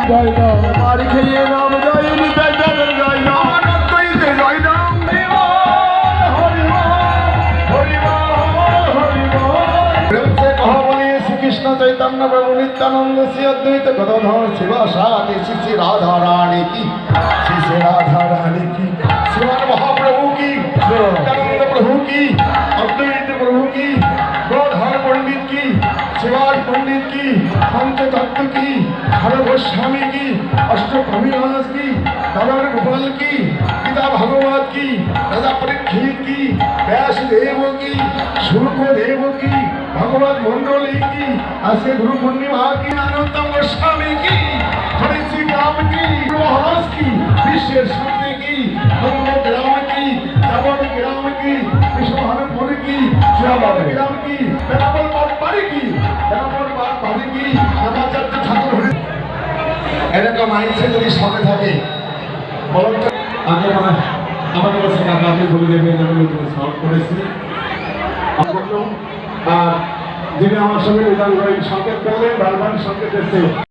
জয় রাম মারি খেয়ে নাম জয় নিতাই চাঁদের জয় নাম আনন্দইতে জয় নাম प्रेम से कहो बोलिए श्री कृष्ण चैतन्य प्रभु नित्यानंद श्री अद्वैत गदाधर शिवासादि श्री राधा रानी की श्री राधा रानी की श्रीमान महाप्रभु की नित्यानंद प्रभु की अद्वैत प्रभु की गौधर पंडित की शिवाज पंडित की पंचतत्व की हर गोस्वामी की अष्टकविराज की दादा गोपाल की गीता भगवत की राजा परीक्षित की व्यास देव की शुल्क देव की भगवत मंडली की ऐसे गुरु पूर्णिमा की अनंतम गोस्वामी की हरि श्री राम की महाराज की विश्व शांति की भगवत राम की जबन ग्राम की विश्वभानुपुर की श्यामल ग्राम की बेनापल बाड़ी की बेनापल बाड़ी की रामाचार्य ठाकुर এরকম আইসে যদি সামনে থাকে বলুন তো আগে আমাদের কাছে কাকাকে বলে দেবেন আমি তুমি সলভ করেছি আর যিনি আমার সঙ্গে নিদান করেন সংকেত করলেন বারবার সংকেত এসছে